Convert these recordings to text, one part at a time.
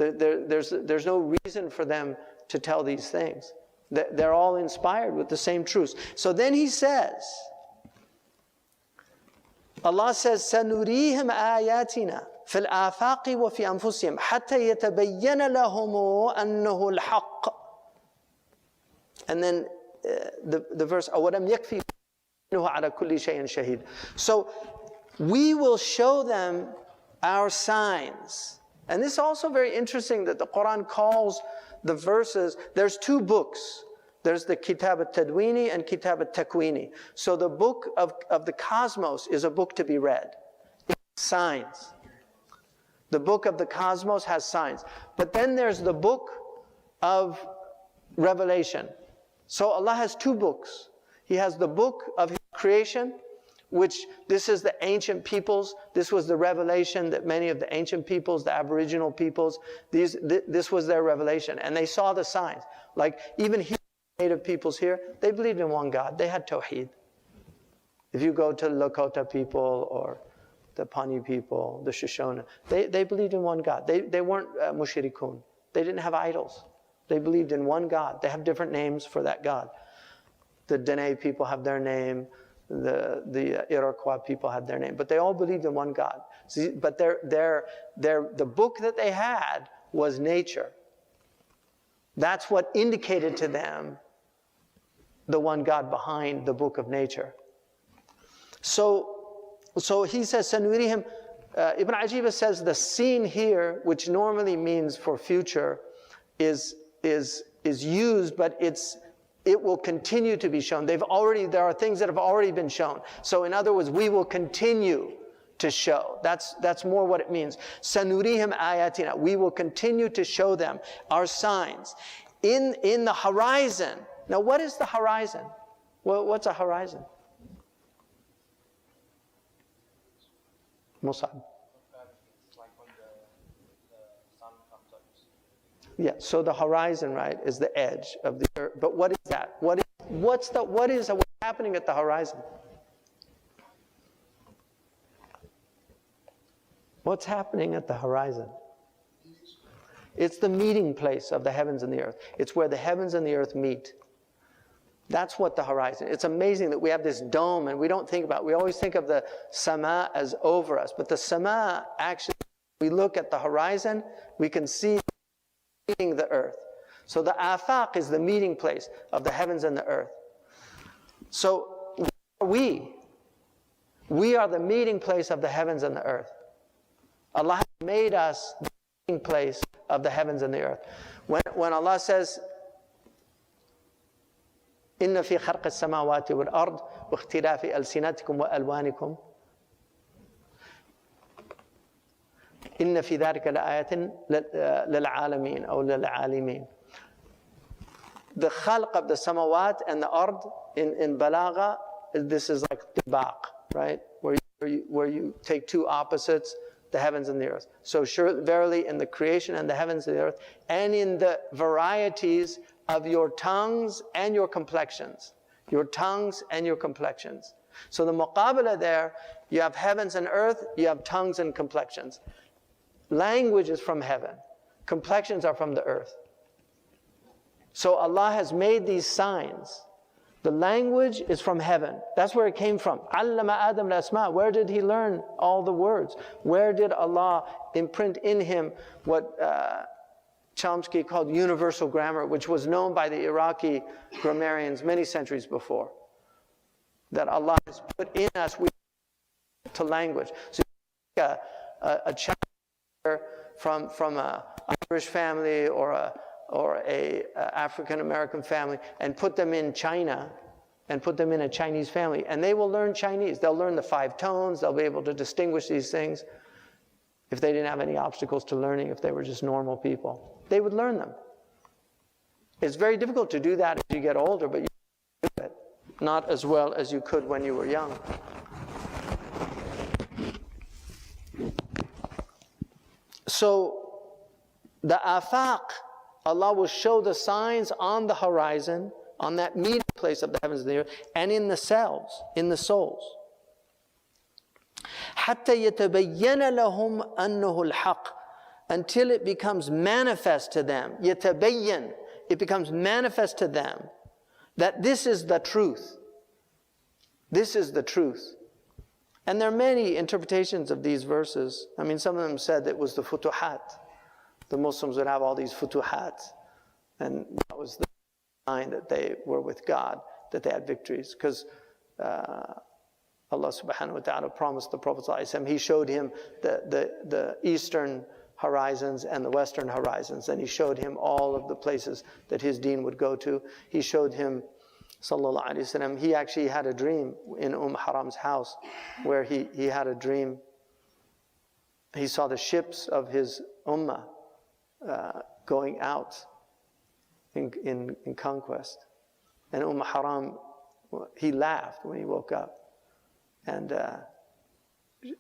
There's no reason for them to tell these things. They're all inspired with the same truths. So then he says, Allah says, سَنُرِيهِمْ آيَاتِنَا فِي الْآفَاقِ وَفِي أَنفُسِهِمْ حَتَّى يَتَبَيَّنَ لَهُمْ أَنَّهُ الْحَقِّ. And then the verse, أَوَلَمْ يَكْفِي أَنَّهُ عَلَى كُلِّ شَيْءٍ شَهِيدٌ. So we will show them our signs. And this is also very interesting that the Quran calls the verses, there's two books. There's the Kitab al-Tadwini and Kitab al-Takwini. So the book of the cosmos is a book to be read. It has signs. The book of the cosmos has signs. But then there's the book of Revelation. So Allah has two books. He has the book of His creation, which this is the ancient peoples. This was the revelation that many of the ancient peoples, the Aboriginal peoples, this was their revelation. And they saw the signs. Like even here, native peoples here, they believed in one God. They had Tawheed. If you go to Lakota people or the Pawnee people, the Shoshone, they believed in one God. They weren't mushrikun. They didn't have idols. They believed in one God. They have different names for that God. The Dene people have their name. The Iroquois people had their name. But they all believed in one God. See, but the book that they had was nature. That's what indicated to them the one God behind the book of nature. So he says, Sanurihim, Ibn Ajiba says the scene here, which normally means for future, is used, but it will continue to be shown. There are things that have already been shown. So in other words, we will continue to show. That's more what it means. Sanurihim ayatina. We will continue to show them our signs. In the horizon. Now what is the horizon? Well, what's a horizon? Musab. It's like when the sun comes up. Yeah, so the horizon, right, is the edge of the earth. But what is that? What's happening at the horizon? What's happening at the horizon? It's the meeting place of the heavens and the earth. It's where the heavens and the earth meet. That's what the horizon. It's amazing that we have this dome and we don't think about it. We always think of the sama as over us. But the sama, actually, we look at the horizon, we can see the earth. So the afaq is the meeting place of the heavens and the earth. So we are the meeting place of the heavens and the earth. Allah has made us the meeting place of the heavens and the earth. When Allah says, إِنَّ فِي خَلْقِ السَّمَاوَاتِ وَالْأَرْضِ وَاخْتِلَافِ أَلْسِنَتِكُمْ وَأَلْوَانِكُمْ إِنَّ فِي ذَلِكَ لَآيَةٍ لِلْعَالَمِينَ أو لِلْعَالِمِينَ. The khalq of the samawat and the ard in balagha, this is like tibaq, right? Where you take two opposites, the heavens and the earth. So sure, verily in the creation and the heavens and the earth, and in the varieties of your tongues and your complexions. Your tongues and your complexions. So the muqabala there, you have heavens and earth, you have tongues and complexions. Language is from heaven. Complexions are from the earth. So Allah has made these signs. The language is from heaven. That's where it came from. Allama Adam al-asma. Where did he learn all the words? Where did Allah imprint in him what Chomsky called universal grammar, which was known by the Iraqi grammarians many centuries before? That Allah has put in us to language. So you take a child from an Irish family or a African American family and put them in China and put them in a Chinese family, and they will learn Chinese. They'll learn the 5 tones. They'll be able to distinguish these things. If they didn't have any obstacles to learning, if they were just normal people, they would learn them. It's very difficult to do that as you get older, but you can do it. Not as well as you could when you were young. So the afaq, Allah will show the signs on the horizon, on that meeting place of the heavens and the earth, and in the cells, in the souls. حَتَّى يَتَبَيَّنَ لَهُمْ أَنَّهُ الْحَقِّ, until it becomes manifest to them. يتبين, it becomes manifest to them that this is the truth. This is the truth. And there are many interpretations of these verses. I mean, some of them said it was the futuhat. The Muslims would have all these futuhat. And that was the sign that they were with God, that they had victories. Because Allah subhanahu wa ta'ala promised the Prophet ﷺ, he showed him the eastern horizons and the western horizons. And he showed him all of the places that his deen would go to. He showed him, sallallahu alayhi wasallam, he actually had a dream in Haram's house where he had a dream. He saw the ships of his ummah going out in conquest. And Haram, he laughed when he woke up. And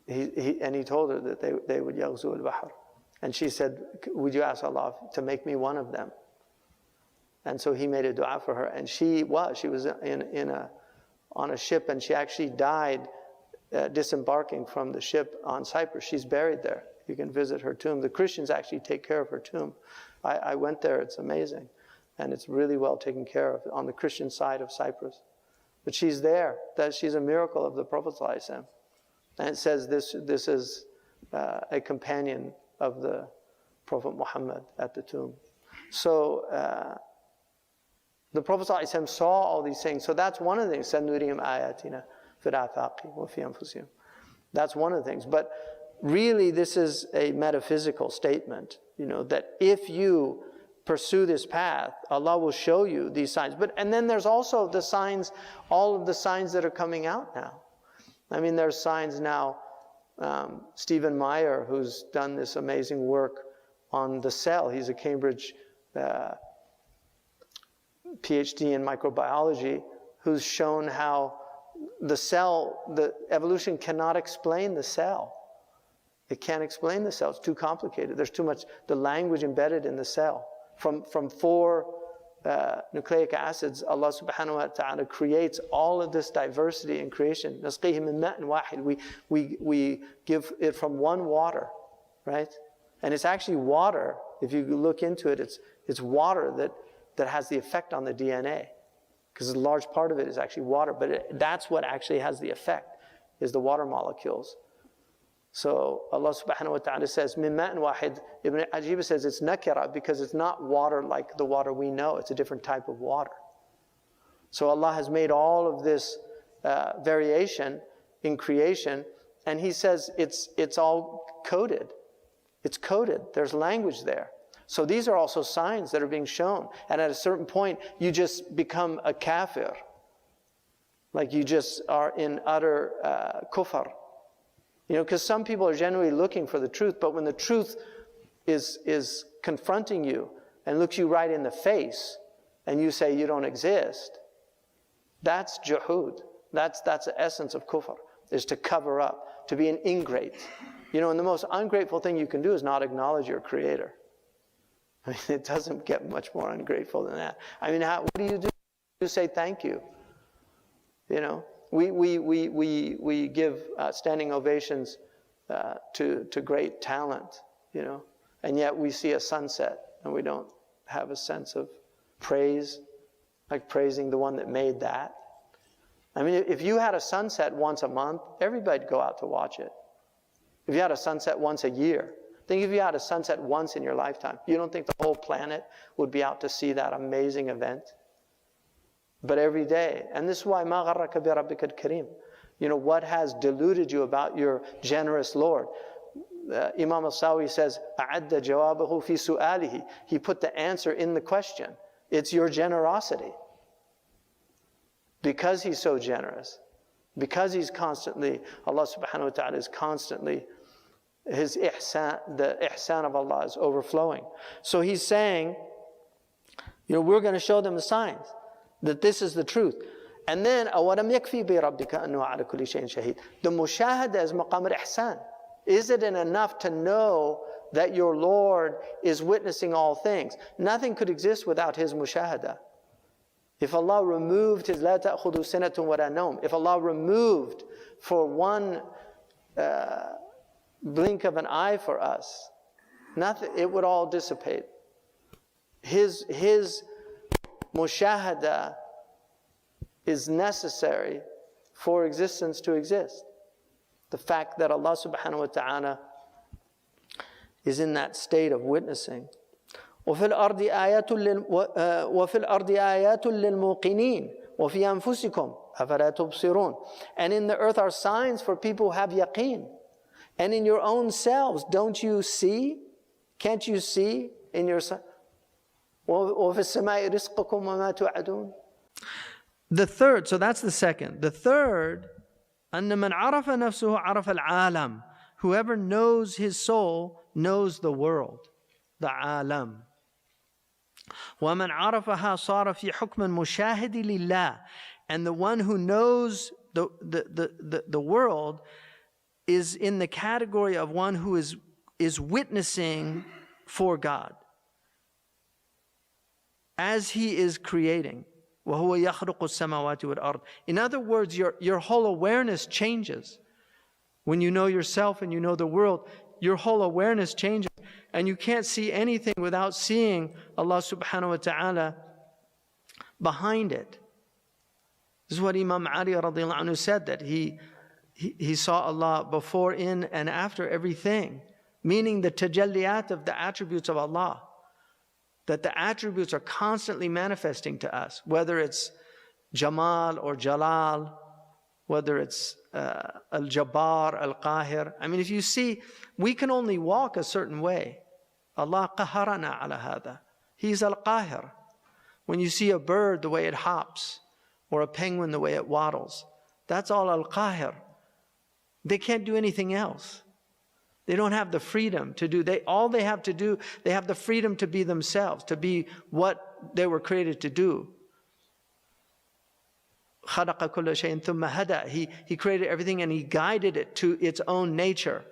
he told her that they would yaghzu al-bahr. And she said, would you ask Allah to make me one of them? And so he made a dua for her. And she was on a ship, and she actually died disembarking from the ship on Cyprus. She's buried there. You can visit her tomb. The Christians actually take care of her tomb. I went there. It's amazing. And it's really well taken care of on the Christian side of Cyprus. But she's there. She's a miracle of the Prophet ﷺ. And it says this is a companion of the Prophet Muhammad at the tomb. So the Prophet ﷺ saw all these things. So that's one of the things. سَنُرِيهِمْ آيَاتِنَا فِي الْآفَاقِ وَفِي أَنفُسِهِمْ. That's one of the things. But really this is a metaphysical statement, that if you pursue this path, Allah will show you these signs. And then there's also the signs, all of the signs that are coming out now. I mean, there's signs now. Stephen Meyer, who's done this amazing work on the cell, he's a Cambridge PhD in microbiology, who's shown how the evolution cannot explain the cell. It can't explain the cell. It's too complicated. There's too much, the language embedded in the cell. From 4 nucleic acids, Allah subhanahu wa ta'ala creates all of this diversity in creation. نَسْقِيهِ مِن مَاءٍ وَاحِدٍ. We give it from one water, right? And it's actually water. If you look into it, it's water that has the effect on the DNA. Because a large part of it is actually water. But that's what actually has the effect, is the water molecules. So Allah subhanahu wa ta'ala says, مِن مَاءٍ وَاحِدٍ. Ibn Ajib says it's nakira because it's not water like the water we know. It's a different type of water. So Allah has made all of this variation in creation, and He says it's all coded. It's coded. There's language there. So these are also signs that are being shown. And at a certain point, you just become a kafir. Like you just are in utter kufr. Because some people are genuinely looking for the truth, but when the truth is confronting you and looks you right in the face, and you say you don't exist, that's juhud. That's the essence of kufr, is to cover up, to be an ingrate. And the most ungrateful thing you can do is not acknowledge your Creator. I mean, it doesn't get much more ungrateful than that. I mean, what do? You say thank you. We give standing ovations to great talent, and yet we see a sunset and we don't have a sense of praise, like praising the one that made that. I mean, if you had a sunset once a month, everybody'd go out to watch it. If you had a sunset once a year, think if you had a sunset once in your lifetime, you don't think the whole planet would be out to see that amazing event? But every day. And this is why مَا غَرَّكَ بِرَبِّكَ الْكَرِيمِ. What has deluded you about your generous Lord? Imam al-Sawi says, أَعَدَّ جَوَابَهُ فِي سُؤَالِهِ. He put the answer in the question. It's your generosity. Because He's so generous. Because He's constantly, Allah subhanahu wa ta'ala is constantly, His ihsan, the ihsan of Allah is overflowing. So He's saying, we're going to show them the signs that this is the truth. And then, أَوَلَمْ يَكْفِي بِرَبِّكَ أَنَّهُ عَلَى كُلِّ شَيْءٍ شَهِيدٌ. The mushahada is maqam al-ihsan. Is it enough to know that your Lord is witnessing all things? Nothing could exist without His mushahada. If Allah removed His لَا تَأْخُذُ سِنَةٌ وَلَا نَوْمٌ, if Allah removed for one blink of an eye for us Nothing, it would all dissipate. His mushahada is necessary for existence to exist. The fact that Allah subhanahu wa ta'ala is in that state of witnessing. وفي الأرض آيات للموقنين وفي أنفسكم أفلا تبصرون. And in the earth are signs for people who have yaqeen. And in your own selves, don't you see? Can't you see in your وفي السماء رزقكم وما توعدون. The third, so that's the second. The third, أن من عرف نفسه عرف العالم. Whoever knows his soul knows the world, the عالم. ومن عرفها صار في حكم المشاهد لله. And the one who knows the world is in the category of one who is witnessing for God as he is creating. وهو يخلق السماوات والأرض. In other words, your whole awareness changes. When you know yourself and you know the world, your whole awareness changes. And you can't see anything without seeing Allah subhanahu wa ta'ala behind it. This is what Imam Ali radiallahu anhu said, that he saw Allah before, in, and after everything. Meaning the tajalliyat of the attributes of Allah. That the attributes are constantly manifesting to us. Whether it's Jamal or Jalal, whether it's Al-Jabbar, Al-Qahir. I mean, if you see, we can only walk a certain way. Allah qaharana ala hada. He's Al-Qahir. When you see a bird, the way it hops, or a penguin, the way it waddles, that's all Al-Qahir. They can't do anything else. They don't have the freedom to do, all they have to do, they have the freedom to be themselves, to be what they were created to do. خَلَقَ كُلَّ شَيْءٍ ثُمَّ هَدَى. He created everything and He guided it to its own nature.